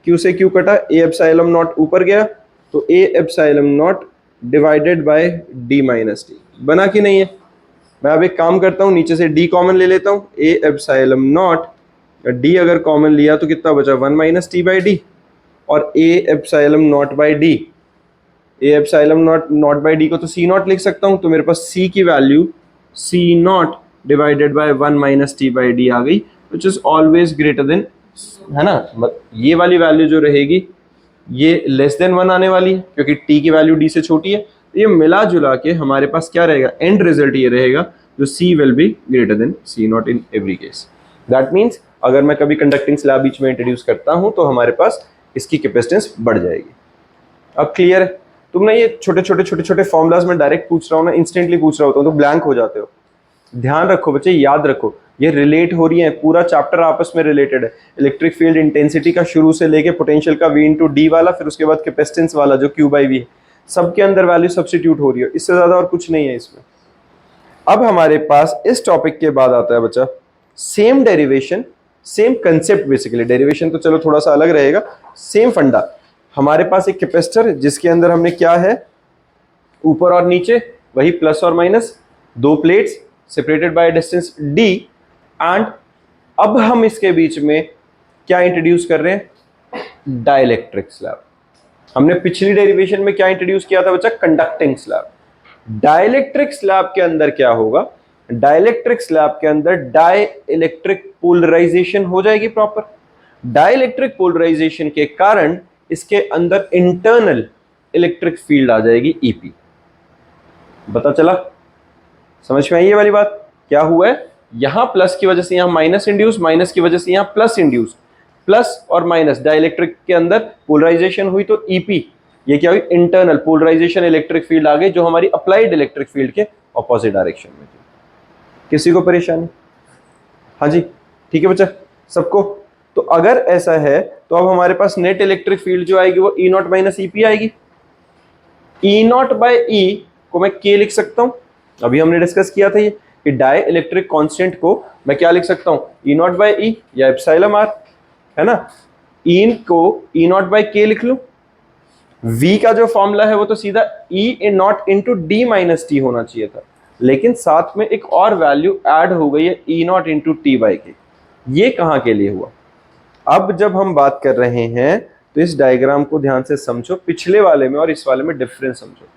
Q से Q कटा, ए एप्सिलॉन नॉट ऊपर गया तो ए epsilon not divided bye D minus T. बना कि नहीं है? मैं अब एक काम करता हूँ, नीचे से D कॉमन ले लेता हूँ, ए एप्सिलॉन नॉट D अगर कॉमन लिया तो कितना बचा? 1 माइनस टी बाई डी, और A epsilon not by D, A epsilon not by D को तो सी नॉट लिख सकता हूं। तो मेरे पास C की वैल्यू C not divided by 1 minus T by D आ गई, which is always greater than, है ना? ये वाली वैल्यू जो रहेगी ये लेस देन 1 आने वाली है क्योंकि T की वैल्यू D से छोटी है। तो ये मिला जुला के हमारे पास क्या रहेगा? एंड रिजल्ट ये रहेगा जो C will be greater than C not in every case. That means अगर मैं कभी कंडक्टिंग स्लैब बीच में इंट्रोड्यूस करता हूं तो हमारे पास इसकी कैपेसिटेंस बढ़ जाएगी। अब क्लियर है? तुमने ये छोटे छोटे फॉर्मुलाज में डायरेक्ट पूछ रहा हूं ना, इंस्टेंटली पूछ रहा होता हूं तो ब्लैंक हो जाते हो। ध्यान रखो बच्चे, याद रखो, ये रिलेट हो रही है, पूरा चैप्टर आपस में रिलेटेड है। इलेक्ट्रिक फील्ड इंटेंसिटी का शुरू से लेके पोटेंशियल का V इंटू डी वाला, फिर उसके बाद कैपेसिटेंस वाला जो Q बाई V है, सबके अंदर वैल्यू सब्स्टिट्यूट हो रही है, इससे ज्यादा और कुछ नहीं है इसमें। अब हमारे पास इस टॉपिक के बाद आता है बच्चा same derivation, same concept. Basically derivation तो चलो थोड़ा सा अलग रहेगा, सेम फंडा। हमारे पास एक कैपेसिटर जिसके अंदर हमने क्या है, ऊपर और नीचे वही प्लस और माइनस, दो plates separated by distance d, and अब हम इसके बीच में क्या इंट्रोड्यूस कर रहे हैं? Dielectric slab. हमने पिछली डेरिवेशन में क्या इंट्रोड्यूस किया था बच्चा? Conducting slab. डाइलेक्ट्रिक स्लैब के अंदर क्या होगा? डाइलेक्ट्रिक स्लैब के अंदर डाई इलेक्ट्रिक पोलराइजेशन हो जाएगी प्रॉपर। डाइलेक्ट्रिक पोलराइजेशन के कारण इसके अंदर इंटरनल इलेक्ट्रिक फील्ड आ जाएगी ईपी। पता चला? समझ में आई ये वाली बात? क्या हुआ है, यहां प्लस की वजह से यहां माइनस इंड्यूस, माइनस की वजह से यहां प्लस इंड्यूस, प्लस और माइनस डाइलेक्ट्रिक के अंदर पोलराइजेशन हुई तो ईपी, ये क्या हुई? इंटरनल पोलराइजेशन इलेक्ट्रिक फील्ड आ गई जो हमारी अप्लाइड इलेक्ट्रिक फील्ड के ऑपोजिट डायरेक्शन में थी। किसी को परेशानी? हाँ जी, ठीक है बच्चा सबको। तो अगर ऐसा है तो अब हमारे पास नेट इलेक्ट्रिक फील्ड जो आएगी वो ई नॉट माइनस ईपी आएगी। ई नॉट बाय ई को मैं के लिख सकता हूं, अभी हमने डिस्कस किया था ये कि डाई इलेक्ट्रिक कांस्टेंट को मैं क्या लिख सकता हूं? ई नॉट बाय ई या एप्सिलॉन आर, है ना। ई को ई नॉट बाय के लिख लूं। v का जो फॉर्मूला है वो तो सीधा E in not into D minus T होना चाहिए था, लेकिन साथ में एक और वैल्यू ऐड हो गई है ई नॉट इंटू टी बाई के। ये कहां के लिए हुआ? अब जब हम बात कर रहे हैं तो इस डायग्राम को ध्यान से समझो, पिछले वाले में और इस वाले में डिफरेंस समझो।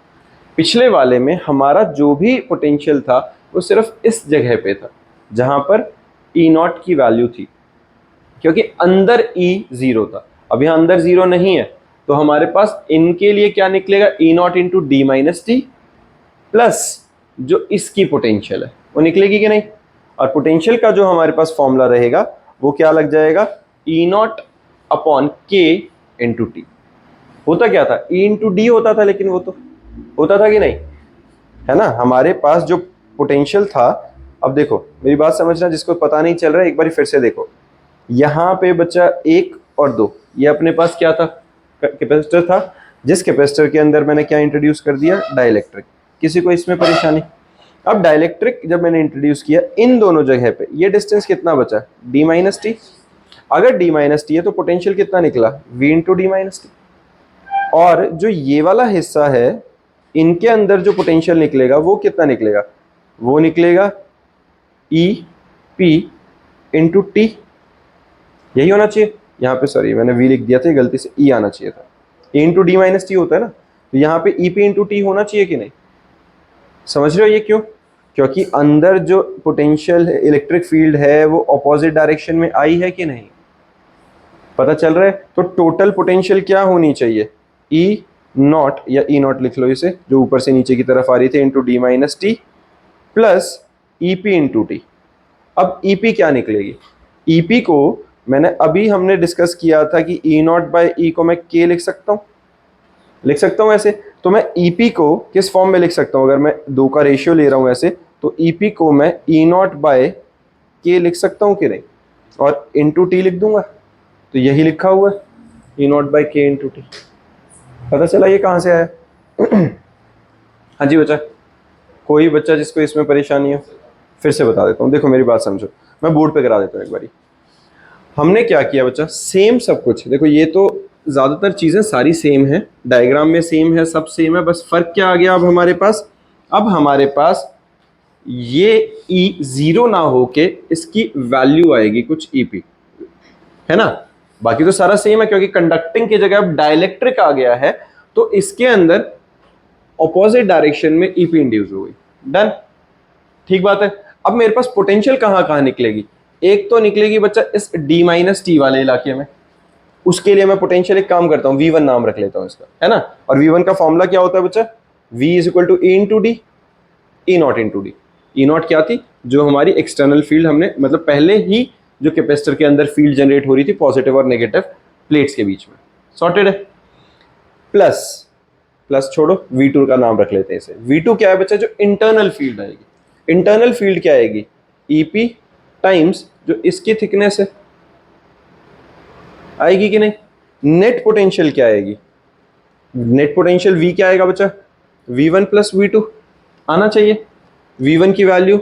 पिछले वाले में हमारा जो भी पोटेंशियल था वो सिर्फ इस जगह पे था जहां पर ई नॉट की वैल्यू थी, क्योंकि अंदर ई जीरो था। अब यहां अंदर जीरो नहीं है तो हमारे पास इनके लिए क्या निकलेगा? E not into D minus T plus जो इसकी पोटेंशियल है वो निकलेगी कि नहीं। और पोटेंशियल का जो हमारे पास फॉर्मूला रहेगा वो क्या लग जाएगा? ई नॉट अपॉन के इंटू टी। होता क्या था? ई इंटू डी होता था, लेकिन वो तो होता था कि नहीं, है ना। हमारे पास जो पोटेंशियल था, अब देखो मेरी बात समझना, जिसको पता नहीं चल रहा है एक बार फिर से देखो। यहाँ पे बच्चा 1 और 2, ये अपने पास क्या था? कैपेसिटर था, जिस कैपेसिटर के अंदर मैंने क्या इंट्रोड्यूस कर दिया? डाइलेक्ट्रिक। किसी को इसमें परेशानी? अब डाइलेक्ट्रिक जब मैंने इंट्रोड्यूस किया इन दोनों जगह पे, ये डिस्टेंस कितना बचा? D minus T. अगर डी माइनस टी है तो पोटेंशियल कितना निकला? V into D minus T. और जो ये वाला हिस्सा है इनके अंदर जो पोटेंशियल निकलेगा वो कितना निकलेगा? वो निकलेगा ई पी इंटू टी। यही होना चाहिए। यहाँ पे सॉरी मैंने वी लिख दिया था, गलती से ई आना चाहिए था। ए इंटू डी माइनस टी होता है ना, तो यहाँ पे ई पी इंटू टी होना चाहिए कि नहीं? समझ रहे हो ये क्यों? क्योंकि अंदर जो पोटेंशियल इलेक्ट्रिक फील्ड है वो ऑपोजिट डायरेक्शन में आई है कि नहीं? पता चल रहा है? तो टोटल पोटेंशियल क्या होनी चाहिए? ई नॉट या ई नॉट लिख लो इसे, जो ऊपर से नीचे की तरफ आ रही थी, into D minus T plus E P into T. अब ई पी क्या निकलेगी? ई पी को मैंने अभी हमने डिस्कस किया था कि ई नॉट बाय ई को मैं के लिख सकता हूँ, लिख सकता हूँ ऐसे। तो मैं ई पी को किस फॉर्म में लिख सकता हूँ? अगर मैं 2 का रेशियो ले रहा हूँ ऐसे, तो ई पी को मैं ई नॉट बाय के लिख सकता हूँ कि नहीं? और इंटू टी लिख दूंगा, तो यही लिखा हुआ है ई नॉट बाय के इंटू टी। पता चला ये कहाँ से आया? हाँ जी बच्चा, कोई बच्चा जिसको इसमें परेशानी हो? फिर से बता देता हूँ, देखो मेरी बात समझो, मैं बोर्ड पे करा देता हूँ एक बारी। हमने क्या किया बच्चा? सेम सब कुछ, देखो ये तो ज़्यादातर चीज़ें सारी सेम है, डायग्राम में सेम है, सब सेम है, बस फर्क क्या आ गया अब हमारे पास? अब हमारे पास ये ई जीरो ना होके इसकी वैल्यू आएगी कुछ ई पी, है ना। बाकी तो सारा सेम है, क्योंकि कंडक्टिंग की जगह अब डाइलेक्ट्रिक आ गया है, तो इसके अंदर ऑपोजिट डायरेक्शन में ईपी इंड्यूस हो गई। डन, ठीक बात है। अब मेरे पास पोटेंशियल कहां कहां निकलेगी? एक तो निकलेगी बच्चा इस डी माइनस टी वाले इलाके में, उसके लिए मैं पोटेंशियल एक काम करता हूं, V1 नाम रख लेता हूं इसका, है ना। और V1 का फॉर्मूला क्या होता है बच्चा? V is equal to A into D, E not into D. E naught क्या थी? जो हमारी एक्सटर्नल फील्ड हमने, मतलब पहले ही जो कैपेसिटर के अंदर फील्ड जनरेट हो रही थी पॉजिटिव और नेगेटिव प्लेट्स के बीच में, सॉर्टेड है। प्लस प्लस छोड़ो, V2 का नाम रख लेते हैं इसे। V2 क्या है बच्चा? जो इंटरनल फील्ड आएगी। इंटरनल फील्ड क्या आएगी? EP टाइम्स जो इसकी थिकनेस है, आएगी कि नहीं? नेट पोटेंशियल क्या आएगी? नेट पोटेंशियल V क्या आएगा बच्चा? V1 प्लस V2 आना चाहिए। V1 की value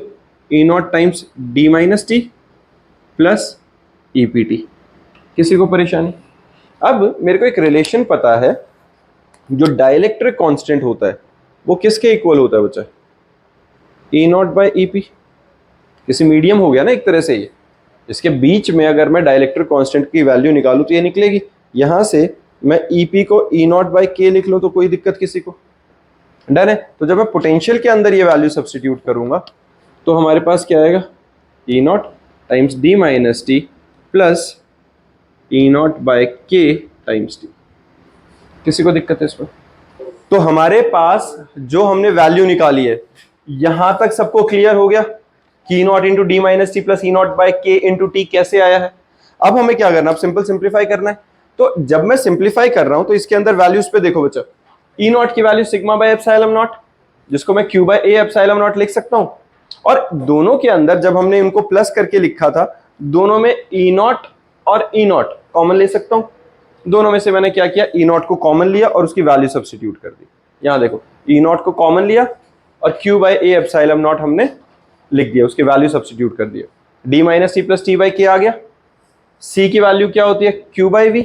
E not times D minus T plus EPT। किसी को परेशानी? अब मेरे को एक रिलेशन पता है, जो डाइलेक्ट्रिक कांस्टेंट होता है वो किसके इक्वल होता है बच्चा? E naught by EP। किसी मीडियम हो गया ना एक तरह से ये, इसके बीच में अगर मैं डाइलेक्ट्रिक कांस्टेंट की वैल्यू निकालूं तो ये निकलेगी। यहां से मैं EP को E0/K लिख लूं तो कोई दिक्कत किसी को? डन है। तो जब मैं पोटेंशियल के अंदर ये वैल्यू सब्स्टिट्यूट करूंगा तो हमारे पास क्या आएगा, E0 times D minus T plus E0/K times T। किसी को दिक्कत है इसमें? तो हमारे पास जो हमने वैल्यू निकाली है यहां तक सबको क्लियर हो गया कि E0 into D minus T plus E0/K into T कैसे आया है। अब हमें क्या करना है, अब सिंपल सिंप्लीफाई करना है। तो जब मैं सिंप्लीफाई कर रहा हूं तो इसके अंदर वैल्यूज पे देखो बच्चा, E0 की value sigma by epsilon naught, जिसको मैं Q by A epsilon naught लिख सकता हूं। और दोनों के अंदर जब हमने इनको प्लस करके लिखा था, दोनों में E0 और E0 कॉमन ले सकता हूं। दोनों में से मैंने क्या किया, E0 को कॉमन लिया और उसकी वैल्यू सब्स्टिट्यूट कर दी। यहां देखो E0 को कॉमन लिया और Q by A epsilon naught हमने लिख दिया, उसकी वैल्यू सब्स्टिट्यूट कर दिया। D minus T plus T/K आ गया। C की वैल्यू क्या होती है, Q बाय V।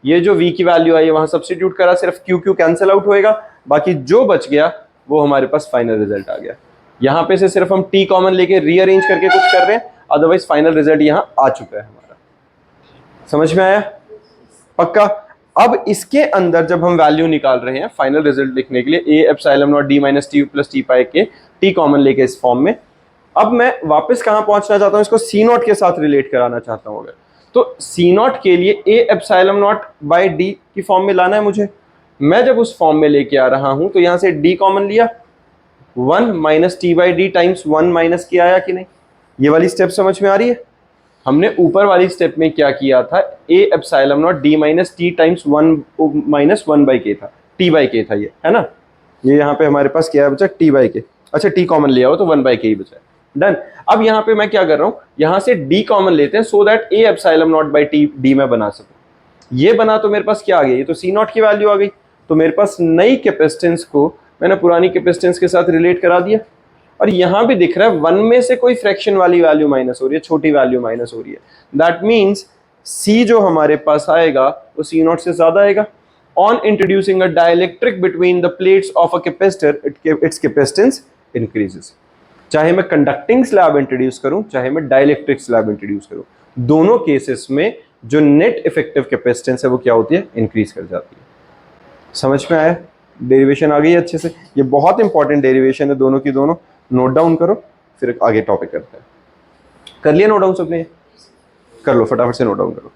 ये जो V की वैल्यू आई है वहां सब्स्टिट्यूट करा, सिर्फ Q कैंसिल आउट होएगा, बाकी जो बच गया वो हमारे पास फाइनल रिजल्ट आ गया। यहां पे से सिर्फ हम T कॉमन लेके रीअरेंज करके कुछ कर रहे हैं, अदरवाइज फाइनल रिजल्ट यहां आ चुका है हमारा। समझ में आया? पक्का। अब इसके अंदर जब हम वैल्यू निकाल रहे हैं फाइनल रिजल्ट लिखने के लिए, A epsilon naught D minus T plus T/K, T common लेके इस फॉर्म में, अब मैं वापस कहां पहुंचना चाहता हूं, इसको C0 के साथ रिलेट कराना चाहता हूं। अगर तो C0 के लिए A epsilon naught by D की फॉर्म में लाना है मुझे। मैं जब उस फॉर्म में लेके आ रहा हूं तो यहां से D कॉमन लिया, 1 minus T/D times 1 minus K आया कि नहीं? ये वाली स्टेप समझ में आ रही है? हमने ऊपर वाली स्टेप में क्या किया था, A epsilon naught D minus T times 1 minus 1/K था, T/K था ये, है ना? ये यहाँ पे हमारे पास क्या है बचा, T/K। अच्छा T कॉमन लिया हो तो 1/K ही बचा है। डन। अब यहाँ पे मैं क्या कर रहा हूँ, यहाँ से D कॉमन लेते हैं so that A epsilon naught by T D मैं बना सकूँ। ये बना तो मेरे पास क्या आ गया, ये तो C0 की वैल्यू आ गई। तो मेरे पास नई कैपेसिटेंस को मैंने पुरानी कैपेसिटेंस के साथ रिलेट करा दिया। और यहां भी दिख रहा है 1 में से कोई फ्रैक्शन वाली वैल्यू माइनस हो रही है, छोटी वैल्यू माइनस हो रही है। दैट मीन्स C जो हमारे पास आएगा वो C0 से ज्यादा आएगा। On introducing a dielectric between the plates of a capacitor, it's capacitance increases. चाहे मैं कंडक्टिंग स्लैब इंट्रोड्यूस करूं, चाहे मैं डाइलेक्ट्रिक स्लैब इंट्रोड्यूस करूं, दोनों केसेस में जो नेट इफेक्टिव कैपेसिटेंस है वो क्या होती है, इंक्रीज कर जाती है। समझ में आया? डेरिवेशन आ गई अच्छे से। ये बहुत इंपॉर्टेंट डेरिवेशन है दोनों की दोनों, नोट डाउन करो फिर आगे टॉपिक करते हैं। कर लिया नोट डाउन सबने? कर लो फटाफट से नोट डाउन करो।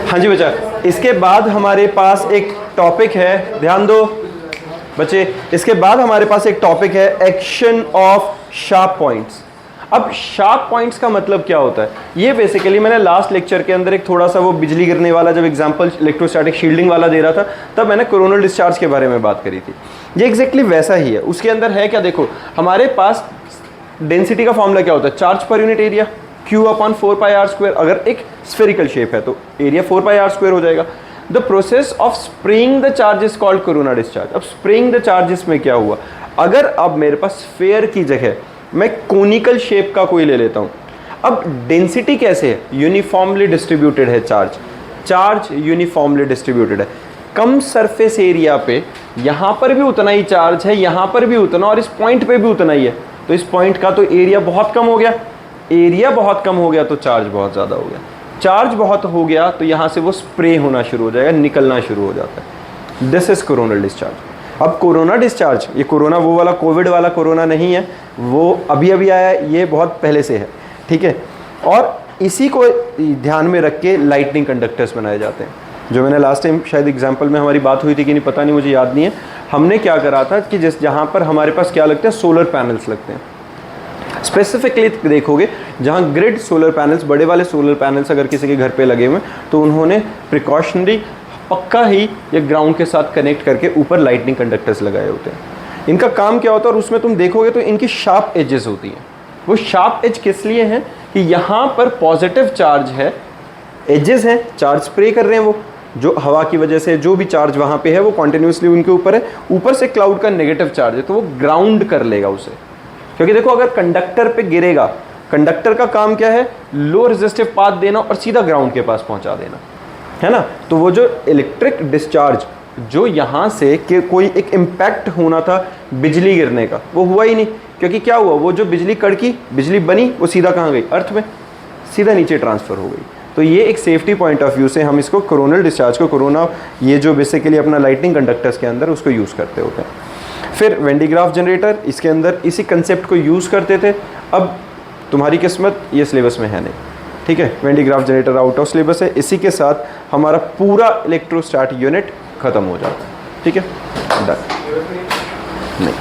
हाँ जी बच्चा, इसके बाद हमारे पास एक टॉपिक है, ध्यान दो बच्चे, इसके बाद हमारे पास एक टॉपिक है एक्शन ऑफ शार्प पॉइंट्स। अब शार्प पॉइंट्स का मतलब क्या होता है, ये बेसिकली मैंने लास्ट लेक्चर के अंदर एक थोड़ा सा वो बिजली गिरने वाला जब एग्जांपल इलेक्ट्रोस्टैटिक शील्डिंग वाला दे रहा था तब मैंने कोरोनल डिस्चार्ज के बारे में बात करी थी। ये एग्जैक्टली वैसा ही है। उसके अंदर है क्या, देखो हमारे पास डेंसिटी का फॉर्मूला क्या होता है, charge per unit area, Q/4πr²। अगर एक स्फेरिकल शेप है तो एरिया 4πr² हो जाएगा। The process of spraying the charges called corona discharge. अब स्प्रेइंग द चार्जेस में क्या हुआ, अगर अब मेरे पास स्फेयर की जगह मैं कोनिकल शेप का कोई ले लेता हूं, अब डेंसिटी कैसे है, यूनिफॉर्मली डिस्ट्रीब्यूटेड है चार्ज यूनिफॉर्मली डिस्ट्रीब्यूटेड है। कम सरफेस एरिया पे यहां पर भी उतना ही चार्ज है, यहां पर भी उतना, और इस पॉइंट पे भी उतना ही है। तो इस पॉइंट का तो एरिया बहुत कम हो गया, एरिया बहुत कम हो गया तो चार्ज बहुत ज़्यादा हो गया, चार्ज बहुत हो गया तो यहाँ से वो स्प्रे होना शुरू हो जाएगा, निकलना शुरू हो जाता है। This is coronal discharge. अब कोरोना डिस्चार्ज, ये कोरोना वो वाला कोविड वाला कोरोना नहीं है, वो अभी अभी आया है, ये बहुत पहले से है, ठीक है। और इसी को ध्यान में रख के लाइटनिंग कंडक्टर्स बनाए जाते हैं। जो मैंने लास्ट टाइम शायद एग्जाम्पल में हमारी बात हुई थी कि नहीं पता नहीं, मुझे याद नहीं है। हमने क्या करा था कि जिस जहाँ पर हमारे पास क्या लगते हैं, सोलर पैनल्स लगते हैं। स्पेसिफिकली देखोगे जहाँ ग्रिड सोलर पैनल्स, बड़े वाले सोलर पैनल्स अगर किसी के घर पे लगे हुए तो उन्होंने प्रिकॉशनरी पक्का ही ये ग्राउंड के साथ कनेक्ट करके ऊपर लाइटनिंग कंडक्टर्स लगाए होते हैं। इनका काम क्या होता है, और उसमें तुम देखोगे तो इनकी शार्प एजेस होती हैं। वो शार्प एज किस लिए हैं कि यहाँ पर पॉजिटिव चार्ज है, एजेस हैं, चार्ज स्प्रे कर रहे हैं, वो जो हवा की वजह से जो भी चार्ज वहाँ पे है वो कॉन्टिन्यूसली उनके ऊपर है। ऊपर से क्लाउड का नेगेटिव चार्ज है तो वो ग्राउंड कर लेगा उसे, क्योंकि देखो अगर कंडक्टर पे गिरेगा, कंडक्टर का काम क्या है, लो रेजिस्टिव पाथ देना और सीधा ग्राउंड के पास पहुंचा देना, है ना। तो वो जो इलेक्ट्रिक डिस्चार्ज जो यहाँ से कि कोई एक इम्पैक्ट होना था बिजली गिरने का, वो हुआ ही नहीं। क्योंकि क्या हुआ, वो जो बिजली कड़की, बिजली बनी, वो सीधा कहाँ गई, अर्थ में, सीधा नीचे ट्रांसफ़र हो गई। तो ये एक सेफ्टी पॉइंट ऑफ व्यू से हम इसको कोरोनल डिस्चार्ज को, कोरोना ये जो बेसिकली अपना लाइटनिंग कंडक्टर्स के अंदर उसको यूज़ करते होते हैं। फिर वेन डी ग्राफ जनरेटर, इसके अंदर इसी कंसेप्ट को यूज़ करते थे। अब तुम्हारी किस्मत ये सिलेबस में है नहीं, ठीक है, when D graph generator out of syllabus है। इसी के साथ हमारा पूरा इलेक्ट्रोस्टैट यूनिट ख़त्म हो जाता है, ठीक है, डन। नहीं